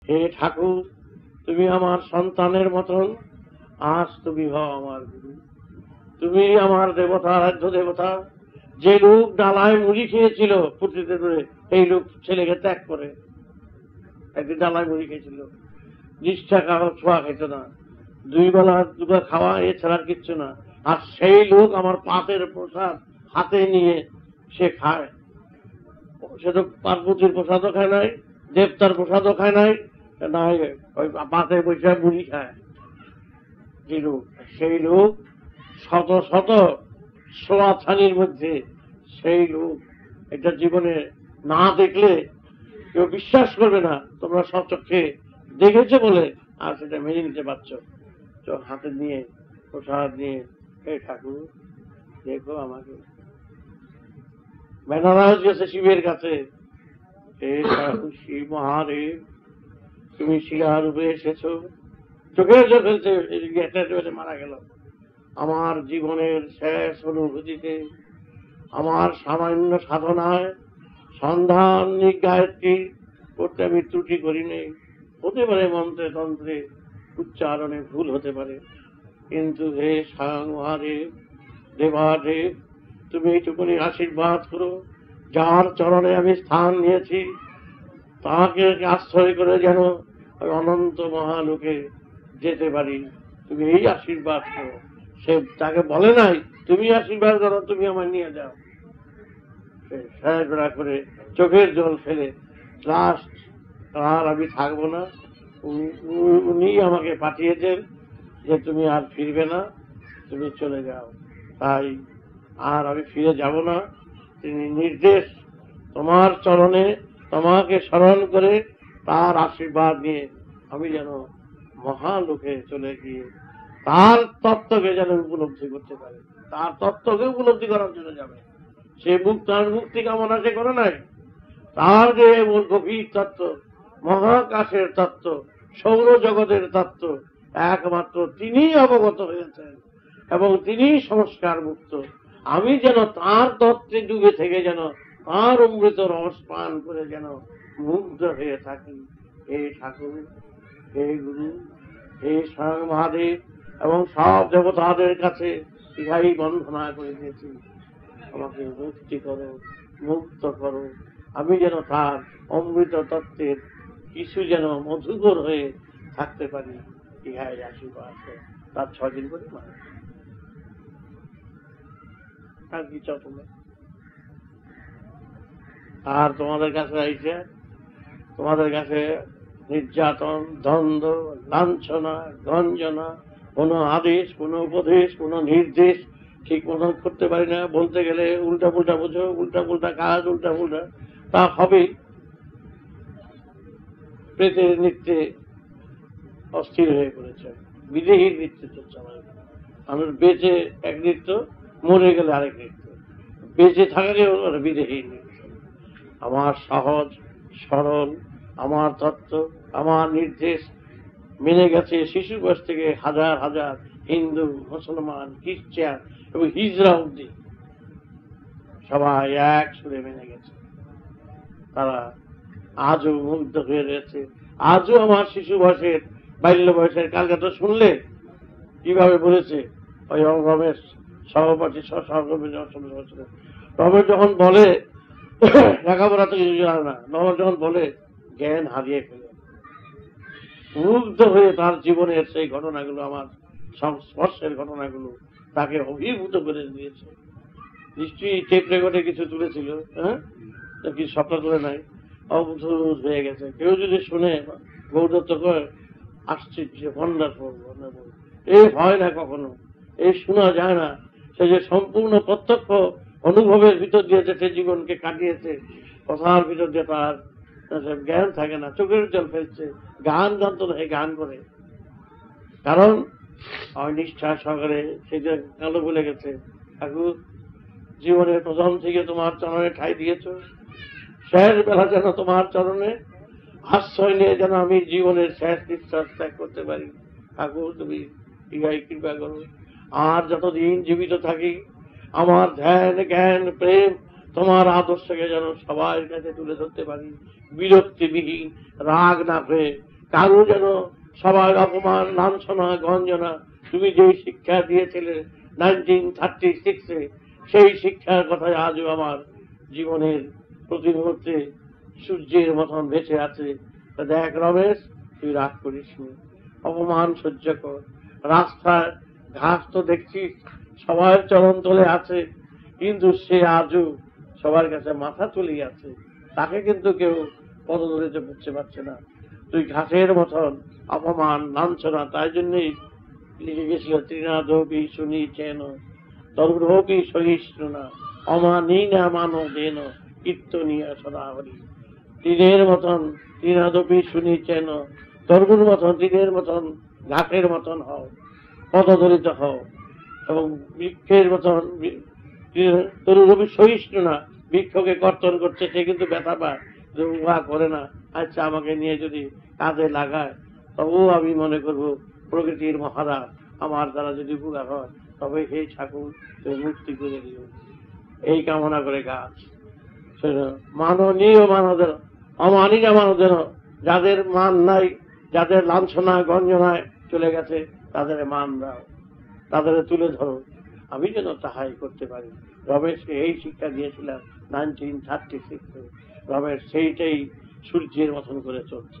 হে ঠাকুর, তুমি আমার সন্তানের মতন, আজ তুমি হও আমার গুরু। তুমি আমার দেবতা, আরাধ্য দেবতা। যে লোক ডালায় মুড়ি খেয়েছিল পুঁতিতে ধরে, এই লোক ছেলেকে ত্যাগ করে একদিন ডালায় মুড়ি খেয়েছিল, নিষ্ঠা কারো ছোঁয়া খেত না, 2 বেলা দুটো খাওয়া এছাড়া কিচ্ছু না। আর সেই লোক আমার পাতের প্রসাদ হাতে নিয়ে সে খায়। সে তো পার্বতীর প্রসাদও খায় নাই, দেবতার প্রসাদও খায় নাই, নাই ওই পাতে বসে মুড়ি খায়। যে লোক, সেই লোক শত শত সোয়াছানির মধ্যে, সেই লোক এটা জীবনে না দেখলে কেউ বিশ্বাস করবে না। তোমরা সচক্ষে দেখেছো বলে আর সেটা মেনে নিতে পারছো। তো হাতে নিয়ে প্রসাদ নিয়ে, হে ঠাকুর দেখো আমাকে। বেনারস গেছে শিবের কাছে, হে ঠাকুর শিব মহাদেব, তুমি শিলা রূপে এসেছো। চোখের জল ফেলছে, মারা গেল। আমার জীবনের শেষ অনুভূতিতে, আমার সামান্য সাধনায় সন্ধান গায়ত্রী করতে আমি ত্রুটি করি নেই। হতে পারে মন্ত্রে তন্ত্রে উচ্চারণে ভুল হতে পারে, কিন্তু হে স্বয়ং মহাদেব, দেবাদেব, তুমি এইটুকুনি আশীর্বাদ করো। যার চরণে আমি স্থান নিয়েছি তাকে আশ্রয় করে যেন ওই অনন্ত মহালোকে যেতে পারি, তুমি এই আশীর্বাদ করো। সে তাকে বলে নাই তুমি আশীর্বাদ করো, তুমি আমার নিয়ে যাও। সারা করে চোখের জল ফেলে লাস্ট, আর আমি থাকবো না, উনি আমাকে পাঠিয়েছেন যে তুমি আর ফিরবে না, তুমি চলে যাও। তাই আর আমি ফিরে যাব না। তিনি নির্দেশ, তোমার চরণে তোমাকে স্মরণ করে তার আশীর্বাদ নিয়ে আমি যেন মহালোকে চলে গিয়ে তার তত্ত্বকে যেন উপলব্ধি করতে পারে। তার তত্ত্বকে উপলব্ধি করার জন্য যাবে। সে তার মুক্তি কামনা সে করে নাই। তার যে গভীর তত্ত্ব, মহাকাশের তত্ত্ব, সৌরজগতের তত্ত্ব, একমাত্র তিনি অবগত হয়েছেন এবং তিনি সংস্কার মুক্ত। আমি যেন তার তত্ত্বে ডুবে থেকে যেন তার অমৃত রস পান করে যেন মুগ্ধ হয়ে থাকি। হে ঠাকুর, হে গুরু, হে স্বয়ং মহাদেব এবং সব দেবতাদের কাছে ইহাই বন্ধনা করে দিয়েছি, আমাকে মুক্তি করো, মুক্ত করো। আমি যেন তার অমৃত তত্ত্বের কিছু যেন মধুকর হয়ে থাকতে পারি, ইহাই আশীর্বাদ। তার 6 দিন করে মারা আর কি চাও তোমরা? আর তোমাদের কাছে আইছে, তোমাদের কাছে নির্যাতন, দ্বন্দ্ব, লাঞ্ছনা, গঞ্জনা, কোন আদেশ, কোন উপদেশ, কোন নির্দেশ ঠিক মতন করতে পারি না। বলতে গেলে উল্টা পুল্টা বোঝো, উল্টা পুল্টা কাজ, উল্টা পুল্টা তা হবে। প্রেতের নৃত্যে অস্থির হয়ে পড়েছে, বিদেহীর নৃত্য চর্চা। মানুষ বেঁচে এক নৃত্য, মরে গেলে আরেক নৃত্য, বেঁচে থাকলেও বিদেহীর নৃত্য। আমার সহজ সরল, আমার তত্ত্ব, আমার নির্দেশ মেনে গেছে শিশু বয়স থেকে হাজার হাজার হিন্দু, মুসলমান, খ্রিস্টান এবং হিজড়া অব্দি সবাই এক সুরে মেনে গেছে। তারা আজও মুগ্ধ হয়ে রয়েছে। আজও আমার শিশু বয়সের, বাল্য বয়সের কালকে তো শুনলে কিভাবে বলেছে ওই রমেশ সভাপতি রমেশ যখন বলে লেখাপড়া তো কিছু জানে না, রমেশ যখন বলে জ্ঞান হারিয়ে ফেলে, মুগ্ধ হয়ে তার জীবনের সেই ঘটনাগুলো, আমার সংস্পর্শের ঘটনাগুলো তাকে অভিভূত করে দিয়েছে। নিশ্চয়ই টেপ রেকর্ডে কিছু তুলেছিল, হ্যাঁ, কিছু সবটা তুলে নাই, অবধূত হয়ে গেছে। কেউ যদি শুনে গৌরত্ব করে আশ্চর্য, ওয়ান্ডারফুল, এই হয় না কখনো, এই শোনা যায় না। সে যে সম্পূর্ণ প্রত্যক্ষ অনুভবের ভিতর দিয়েছে, সে জীবনকে কাটিয়েছে, কথার ভিতর দিয়ে তার জ্ঞান থাকে না, চোখের জল ফেলছে। গান জানতো না, এই গান করে, কারণ অনিষ্ঠা সহকারে সেটা কালো বলে গেছে। ঠাকুর, জীবনের প্রথম থেকে তোমার চরণে ঠাই দিয়েছ, শেষ বেলা যেন তোমার চরণে আশ্রয় নিয়ে যেন আমি জীবনের শেষ নিঃশ্বাস ত্যাগ করতে পারি। ঠাকুর, তুমি ইহাই কৃপা করো। আর যতদিন জীবিত থাকি আমার ধ্যান, জ্ঞান, প্রেম তোমার আদর্শকে যেন সবার কাছে তুলে ধরতে পারি, বিরক্তিবিহীন, রাগ না হয়ে কারো যেন সবার অপমান, লাঞ্ছনা, গঞ্জনা, তুমি যে শিক্ষা দিয়েছিলে 1936-এ, সেই শিক্ষার কথাই আজও আমার জীবনের প্রতি মুহূর্তে সূর্যের মতন ভেসে আছে। তা দেখ রমেশ, তুই রাগ করিস নি, অপমান সহ্য কর। রাস্তায় ঘাস তো দেখছিস সবার চরণ তলে আছে, কিন্তু সে আজও সবার কাছে মাথা তুলে আছে, তাকে কিন্তু কেউ পদদলিত করতে পারছে না। তুই ঘাসের মতন অপমান, লাঞ্ছনা, তাই জন্যই লিখে গেছিল তৃণাদপি শুনি চেন তরুরোপি সহিষ্ণু না অমানি না মানো দেন কীর্তনীয় সদা হরি। তীরের মতন তৃণাদপি শুনি চেন, তরুর মতন, তীরের মতন, ঘাসের মতন হও, পদদলিত হও, এবং বৃক্ষের মতন তরুরোপি সহিষ্ণু না, বৃক্ষকে কর্তন করছে, সে কিন্তু ব্যথা পায়, উহা করে না। আচ্ছা, আমাকে নিয়ে যদি কাজে লাগায় তবুও আমি মনে করব প্রকৃতির মহারাজ, আমার দ্বারা যদি উপকার হয় তবে সেই ঠাকুর তুমি মুক্তি করে দিও, এই কামনা করে গাছ। মাননীয় মানব যেন, অমানিকা মানব যেন, যাদের মান নাই, যাদের লাঞ্ছনা গঞ্জনায় চলে গেছে, তাদের মান দাও, তাদের তুলে ধরো, আমি যেন তাহাই করতে পারি। রমেশকে এই শিক্ষা দিয়েছিলাম 1936-এ। রমেশ সেইটাই সূর্যের মতন করে চলছে।